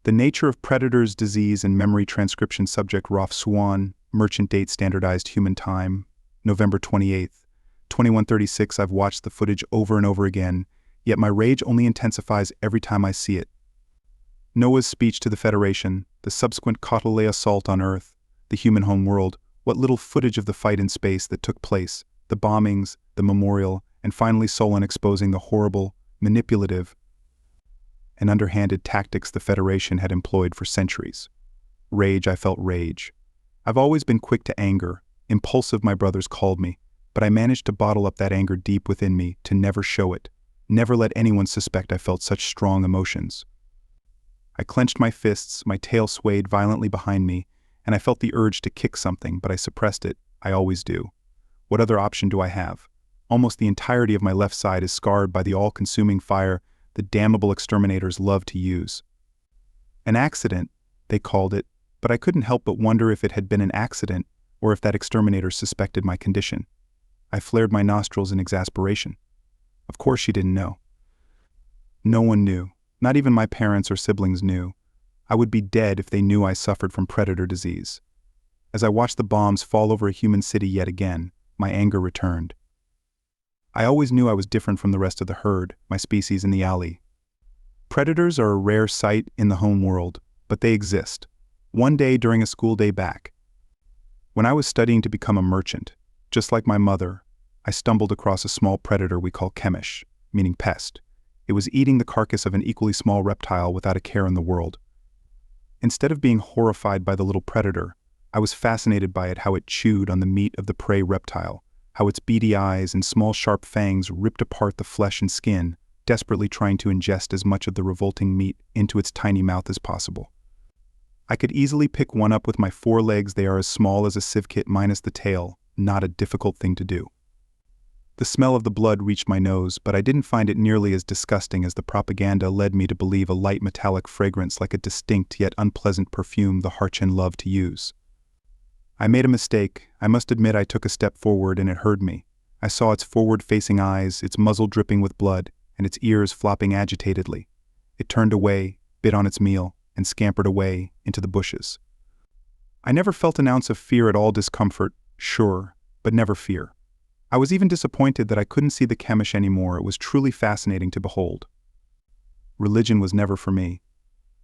The nature of predators, disease, and memory transcription. Subject Rof Swan, merchant date standardized human time, November 28th, 2136. I've watched the footage over and over again, yet my rage only intensifies every time I see it. Noah's speech to the Federation, the subsequent Kautilya assault on Earth, the human homeworld, what little footage of the fight in space that took place, the bombings, the memorial, and finally Solon exposing the horrible, manipulative, and underhanded tactics the Federation had employed for centuries. Rage, I felt rage. I've always been quick to anger, impulsive my brothers called me, but I managed to bottle up that anger deep within me, to never show it, never let anyone suspect I felt such strong emotions. I clenched my fists, my tail swayed violently behind me, and I felt the urge to kick something, but I suppressed it. I always do. What other option do I have? Almost the entirety of my left side is scarred by the all-consuming fire the damnable exterminators love to use. An accident, they called it, but I couldn't help but wonder if it had been an accident or if that exterminator suspected my condition. I flared my nostrils in exasperation. Of course she didn't know. No one knew. Not even my parents or siblings knew. I would be dead if they knew I suffered from predator disease. As I watched the bombs fall over a human city yet again, my anger returned. I always knew I was different from the rest of the herd, my species in the alley. Predators are a rare sight in the home world, but they exist. One day during a school day back, when I was studying to become a merchant, just like my mother, I stumbled across a small predator we call chemish, meaning pest. It was eating the carcass of an equally small reptile without a care in the world. Instead of being horrified by the little predator, I was fascinated by it, how it chewed on the meat of the prey reptile, how its beady eyes and small sharp fangs ripped apart the flesh and skin, desperately trying to ingest as much of the revolting meat into its tiny mouth as possible. I could easily pick one up with my forelegs. They are as small as a sieve kit minus the tail, not a difficult thing to do. The smell of the blood reached my nose, but I didn't find it nearly as disgusting as the propaganda led me to believe, a light metallic fragrance like a distinct yet unpleasant perfume the Harchin loved to use. I made a mistake. I must admit I took a step forward and it heard me. I saw its forward-facing eyes, its muzzle dripping with blood, and its ears flopping agitatedly. It turned away, bit on its meal, and scampered away into the bushes. I never felt an ounce of fear at all. Discomfort, sure, but never fear. I was even disappointed that I couldn't see the chemish anymore. It was truly fascinating to behold. Religion was never for me.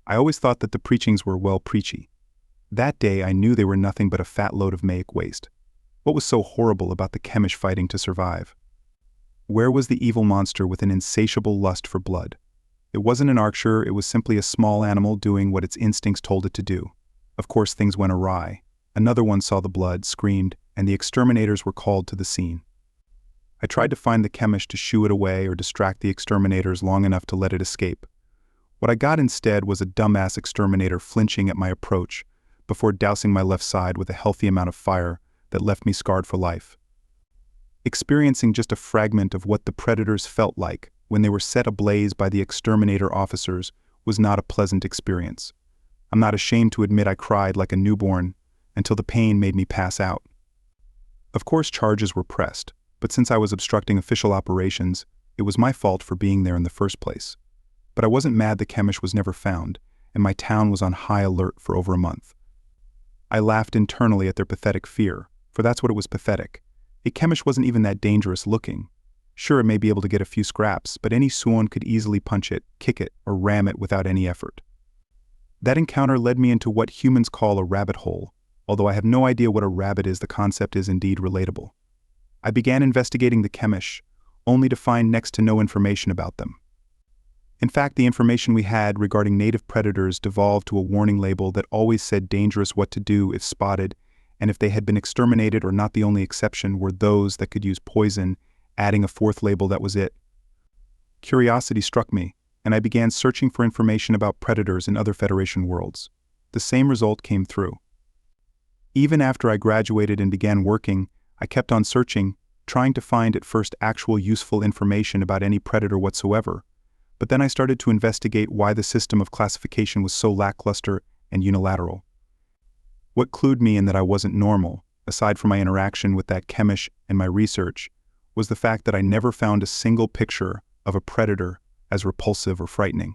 I always thought that the preachings were well preachy. That day I knew they were nothing but a fat load of maic waste. What was so horrible about the chemish fighting to survive? Where was the evil monster with an insatiable lust for blood? It wasn't an archer, it was simply a small animal doing what its instincts told it to do. Of course things went awry. Another one saw the blood, screamed, and the exterminators were called to the scene. I tried to find the chemish to shoo it away or distract the exterminators long enough to let it escape. What I got instead was a dumbass exterminator flinching at my approach before dousing my left side with a healthy amount of fire that left me scarred for life. Experiencing just a fragment of what the predators felt like when they were set ablaze by the exterminator officers was not a pleasant experience. I'm not ashamed to admit I cried like a newborn until the pain made me pass out. Of course charges were pressed, but since I was obstructing official operations, it was my fault for being there in the first place. But I wasn't mad the chemish was never found, and my town was on high alert for over a month. I laughed internally at their pathetic fear, for that's what it was, pathetic. A chemish wasn't even that dangerous looking. Sure, it may be able to get a few scraps, but any Suon could easily punch it, kick it, or ram it without any effort. That encounter led me into what humans call a rabbit hole. Although I have no idea what a rabbit is, the concept is indeed relatable. I began investigating the chemish, only to find next to no information about them. In fact, the information we had regarding native predators devolved to a warning label that always said dangerous, what to do if spotted, and if they had been exterminated, or not. The only exception were those that could use poison, adding a fourth label. That was it. Curiosity struck me, and I began searching for information about predators in other Federation worlds. The same result came through. Even after I graduated and began working, I kept on searching, trying to find at first actual useful information about any predator whatsoever. But then I started to investigate why the system of classification was so lackluster and unilateral. What clued me in that I wasn't normal, aside from my interaction with that chemish and my research, was the fact that I never found a single picture of a predator as repulsive or frightening.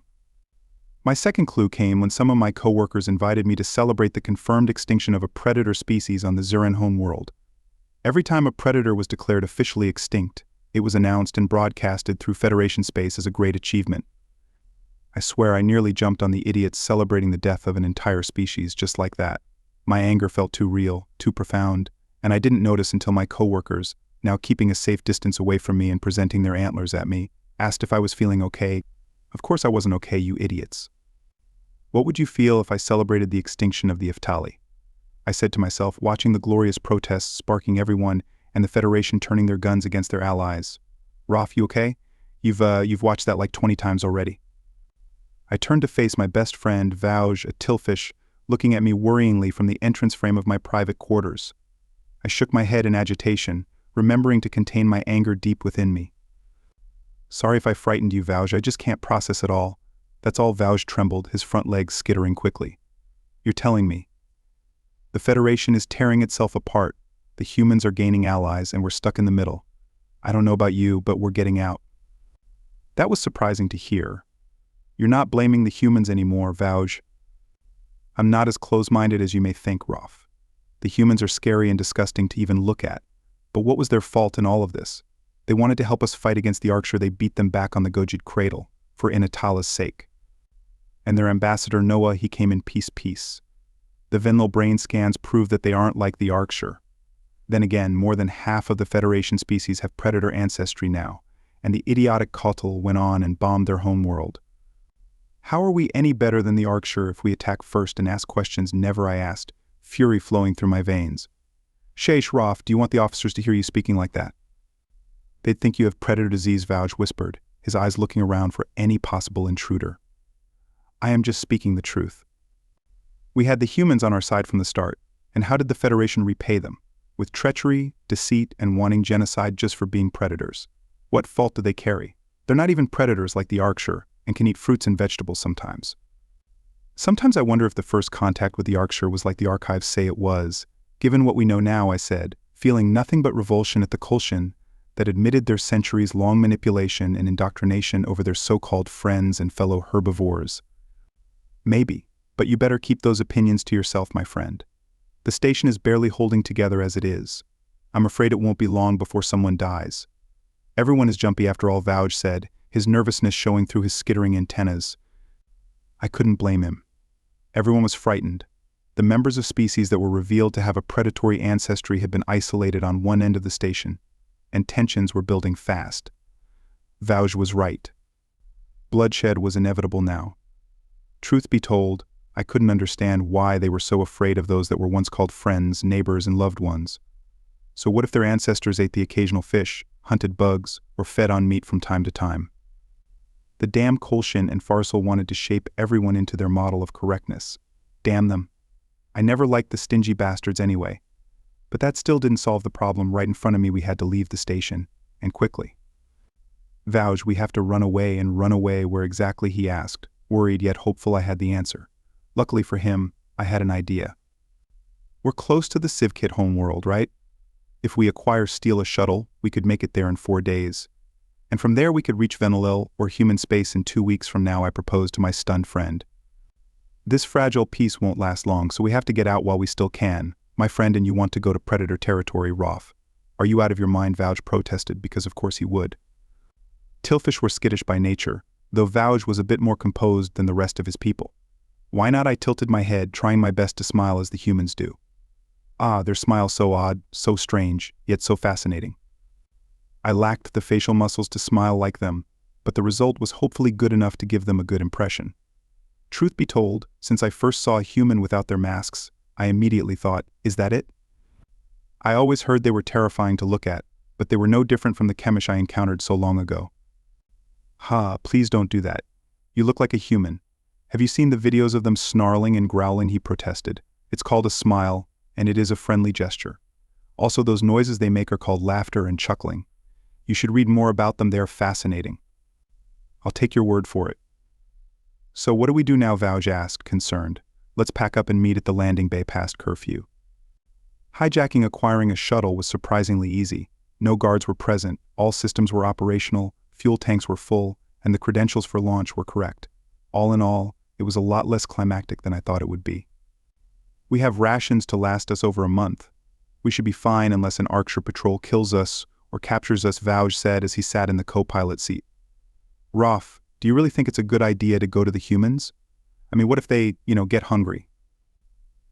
My second clue came when some of my coworkers invited me to celebrate the confirmed extinction of a predator species on the Zuran homeworld. Every time a predator was declared officially extinct, it was announced and broadcasted through Federation space as a great achievement. I swear I nearly jumped on the idiots celebrating the death of an entire species just like that. My anger felt too real, too profound, and I didn't notice until my coworkers, now keeping a safe distance away from me and presenting their antlers at me, asked if I was feeling okay. Of course I wasn't okay, you idiots. What would you feel if I celebrated the extinction of the Iftali? I said to myself, watching the glorious protests sparking everyone and the Federation turning their guns against their allies. Raf, you okay? You've watched that like 20 times already. I turned to face my best friend, Vouge, a tillfish, looking at me worryingly from the entrance frame of my private quarters. I shook my head in agitation, remembering to contain my anger deep within me. Sorry if I frightened you, Vouge, I just can't process it all. That's all. Vouge trembled, his front legs skittering quickly. You're telling me. The Federation is tearing itself apart. The humans are gaining allies and we're stuck in the middle. I don't know about you, but we're getting out. That was surprising to hear. You're not blaming the humans anymore, Vouge. I'm not as close-minded as you may think, Roth. The humans are scary and disgusting to even look at. But what was their fault in all of this? They wanted to help us fight against the Arksher. They beat them back on the Gojid cradle, for Inatala's sake. And their ambassador Noah, he came in peace. The Venlil brain scans prove that they aren't like the Arksher. Then again, more than half of the Federation species have predator ancestry now, and the idiotic Kotal went on and bombed their homeworld. How are we any better than the Arksher if we attack first and ask questions never I asked, fury flowing through my veins? Sheish Roth, do you want the officers to hear you speaking like that? They'd think you have predator disease, Vouge whispered, his eyes looking around for any possible intruder. I am just speaking the truth. We had the humans on our side from the start, and how did the Federation repay them? With treachery, deceit, and wanting genocide just for being predators. What fault do they carry? They're not even predators like the Arksher, and can eat fruits and vegetables sometimes. Sometimes I wonder if the first contact with the Arksher was like the archives say it was. Given what we know now, I said, feeling nothing but revulsion at the Kolshin that admitted their centuries-long manipulation and indoctrination over their so-called friends and fellow herbivores. Maybe, but you better keep those opinions to yourself, my friend. The station is barely holding together as it is. I'm afraid it won't be long before someone dies. Everyone is jumpy after all, Vouge said, his nervousness showing through his skittering antennas. I couldn't blame him. Everyone was frightened. The members of species that were revealed to have a predatory ancestry had been isolated on one end of the station, and tensions were building fast. Vouge was right. Bloodshed was inevitable now. Truth be told, I couldn't understand why they were so afraid of those that were once called friends, neighbors, and loved ones. So what if their ancestors ate the occasional fish, hunted bugs, or fed on meat from time to time? The damn Kolshin and Farsal wanted to shape everyone into their model of correctness. Damn them. I never liked the stingy bastards anyway. But that still didn't solve the problem. Right in front of me we had to leave the station, and quickly. Vouge, we have to run away, and run away where exactly, he asked, worried yet hopeful I had the answer. Luckily for him, I had an idea. We're close to the Civkit homeworld, right? If we steal a shuttle, we could make it there in 4 days. And from there we could reach Venlil or human space in 2 weeks from now, I proposed to my stunned friend. This fragile peace won't last long, so we have to get out while we still can. My friend, and you want to go to predator territory, Roth. Are you out of your mind? Vouge protested, because of course he would. Tillfish were skittish by nature, though Vouge was a bit more composed than the rest of his people. Why not? I tilted my head, trying my best to smile as the humans do. Ah, their smile so odd, so strange, yet so fascinating. I lacked the facial muscles to smile like them, but the result was hopefully good enough to give them a good impression. Truth be told, since I first saw a human without their masks, I immediately thought, is that it? I always heard they were terrifying to look at, but they were no different from the Chemish I encountered so long ago. Ha, please don't do that. You look like a human. Have you seen the videos of them snarling and growling? He protested. It's called a smile, and it is a friendly gesture. Also, those noises they make are called laughter and chuckling. You should read more about them, they're fascinating. I'll take your word for it. So what do we do now? Vouge asked, concerned. Let's pack up and meet at the landing bay past curfew. Acquiring a shuttle was surprisingly easy. No guards were present, all systems were operational, fuel tanks were full, and the credentials for launch were correct. All in all, It was a lot less climactic than I thought it would be. We have rations to last us over a month. We should be fine unless an Arcture patrol kills us or captures us, Vouge said as he sat in the co-pilot seat. Roth, do you really think it's a good idea to go to the humans? I mean, what if they, get hungry?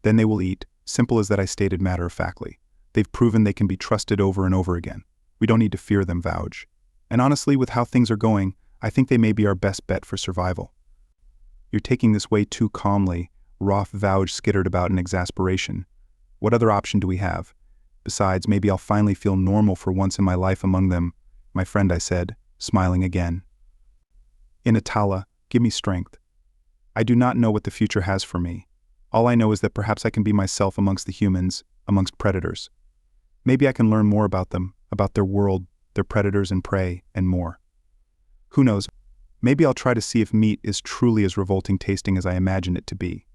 Then they will eat, simple as that, I stated matter-of-factly. They've proven they can be trusted over and over again. We don't need to fear them, Vouge. And honestly, with how things are going, I think they may be our best bet for survival. You're taking this way too calmly, Roth, Vouge skittered about in exasperation. What other option do we have? Besides, maybe I'll finally feel normal for once in my life among them, my friend, I said, smiling again. Inatala, give me strength. I do not know what the future has for me. All I know is that perhaps I can be myself amongst the humans, amongst predators. Maybe I can learn more about them, about their world, their predators and prey, and more. Who knows? Maybe I'll try to see if meat is truly as revolting tasting as I imagine it to be.